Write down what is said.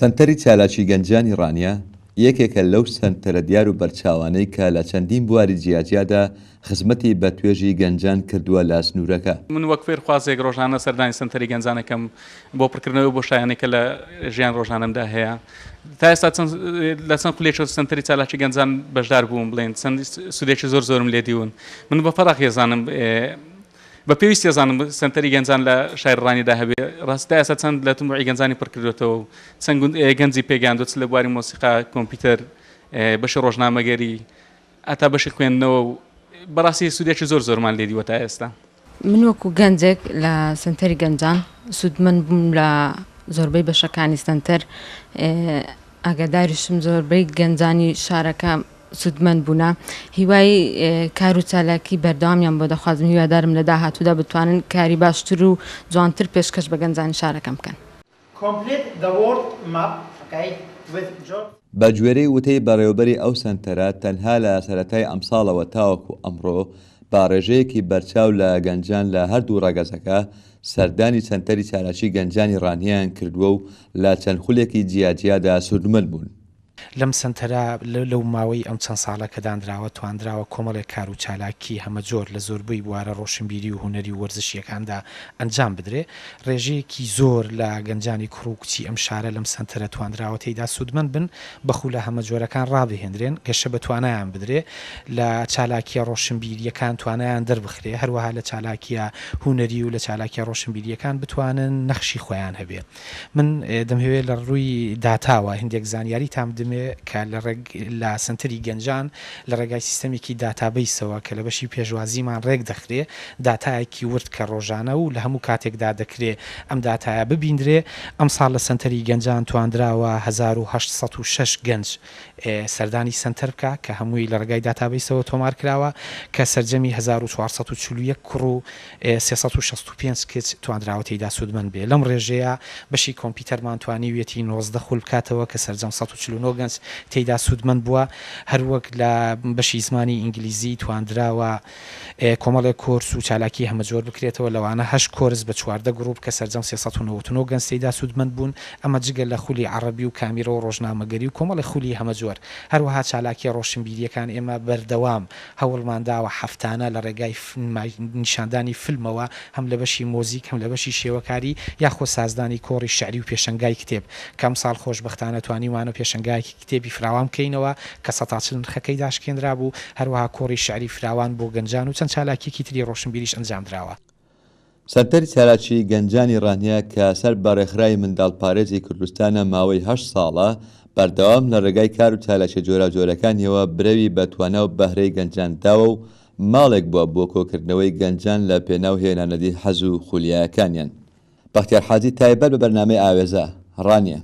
سەنتەری چالاکی گەنجانی ڕانیە یەکێکە لەو سەنتەرە دیار و بەرچاوانەی کە لە چەندین بواری جیاجیادا خزمەتی بە توێژی گەنجان کردووە لە سنوورەکە. من وەک فێرخوازێک ڕۆژانە سەردانی سەنتەری گەنجانەکەم بۆ پڕکردنەوە بۆ شایانێکە لە ژیان ڕۆژانەمدا هەیە. تا ئێستا لە چەند خولێک سەنتەری چالاکی گەنجان بەشدار بووم بڵێن چەند سودێکی زۆرم لێ دیون. من بە فەڕاق ێزانم بە پێویستی ێزانم سەنتەری گەنجان لە شاری ڕانیدا هەبێ. ڕاستی ئێستا چەند لە تونوعی گەنجانی پڕکردوێتەوە و چەند گەنجی پێگەیاندوت لە بواری مۆسیقا، کۆمپیوتەر، بەشی ڕۆژنامەگەری، ئاتا بەشی خوێندنەوە و بەڕاستی سودێکی زۆرمان لێ دیوە تا ئێستا. من وەکو گەنجێک لە سنتەری گەنجان سوودمەند بووم لە زۆربەی بەشەکانی سنتەر، ئاگاداریشم زۆربەی گەنجانی شارەکە سوودمەند بوونا. هیوای کار و چالاکی بەردەوامیان بۆ دەخوازم، هیوادارم لە داهاتوودا بتوانن کاری باشتر و جوانتر پێشکەش بە گەنجانی شارەکەم بکەن. بە گوێرەی وتەی بەڕێوەبەری ئەو سەنتەرە تەنها لە سەرەتای ئەمساڵەوە تاوەکو ئەمڕۆ با ڕێژەیەکی بەرچاو لە گەنجان لە هەردوو ڕەگەزەکە سەردانی سەنتەری چالاکی گەنجانی ڕانیان کردووە و لە چەند خولێکی جیاجیادا سوودمەند بوون. لەم سنتەرە لەو ماوەی ئەم چەند ساڵە کە دانراوە توانراوە کۆمەڵێک کار و چالاکی هەمە جۆر لە زۆربەی بوارە ڕۆشنبیری و هوەری و وەرزشیەکاندا ئەنجام بدرێ. ڕێژەیەکی زۆر لە گەنجانی کوڕ و کچی ئەم شارە لەم سنتەرە توانراوە تێیدا سوودمەند بن، بەخو لە هەمە جۆرەکان ڕابهێنرێن، گەشە بە توانایان بدرێ، لە چالاکیە ڕۆشنبیریەکان توانایان دەربخرێ، هەروەها لە چالاکیە هوەری و لە چالاکیە ڕۆشنبیریەکان بتوانن نەخشی خۆیان هەبێ. من دەمهوێت لە ڕووی داتاوە هەندێک زانیاری تام کە لە سنتەری گەنجان لە ڕێگای سیستەمێکی داتابەیسەوە کە لە بەشی پێشوازیمان ڕێک دەخرێ، داتایەکی ورد کە ڕۆژانە و لە هەموو کاتێکدا دەکرێ ئەم داتایە ببیندرێ. ئەم ساڵ لە سنتەری گەنجان توانراوە 1806 گەنج سەردانی سنتەر بکە کە هەمووی لە ڕێگای داتابەیسەوە تۆمار کراوە، کە سەرجەمی 1441 کوڕ و 365 کچ توانراوە تێیدا سوودمەند بێ. لەم ڕێژەیە بەشی کۆمپیوتەرمان توانیوێتی 19 خول بکاتەوە کە سەرجەم 149 گەنج تێیدا سوودمەند بووە. هەروەک لە بەشی زمانی ئینگلیزی توانراوە کۆمەڵێک کۆرس و چالاکی هەمە جۆر بکرێتەوە، لەوانە 8 کۆرس بە 14 گروپ کە سەرجەم 399 گەنج تێیدا سوودمەند بوون. ئەمە جگە لە خولی عەرەبی و کامیرە و ڕۆژنامەگەری و کۆمەڵی خولی هەمە جۆر. هەروەها چالاکی ڕۆشنبیریەکان ئێمە بەردەوام هەوڵمانداوە هەفتانە لە ڕێگای نیشاندانی فیلمەوە هەم لە بەشی مۆزیک هەم لە بەشی شێوەکاری یاخۆ سازدانی کۆڕی شعری و پێشەنگای کتێب، کەم ساڵ خۆشبەختانە توانیوانە پێشەنگایکی کتێبی فراوان بکەینەوە کە 140 نرخەکەی داشکێنرا بوو، هەروەها کۆڕی شعری فراوان بۆ گەنجان و چەند چالاکیەکی تری ڕۆشنبیریش ئەنجامدراوە. سەنتەری چالاکی گەنجانی ڕانیە کە سەر بەڕێکخراوی منداڵپارێزی کوردستانە ماوەی 8 ساڵە بەردەوام لە ڕێگای کار و چالاکی جۆراوجۆرەکانیەوە برەوی بەتوانە و بەهرەی گەنجانداوە و ماڵێک بووە بۆ کۆکردنەوەی گەنجان لە پێناو هێنانەدی حەز و خولیایەکانیان. بەختیار حاجی تایبەت بە بەرنامەی ئاوێزە ڕانیە.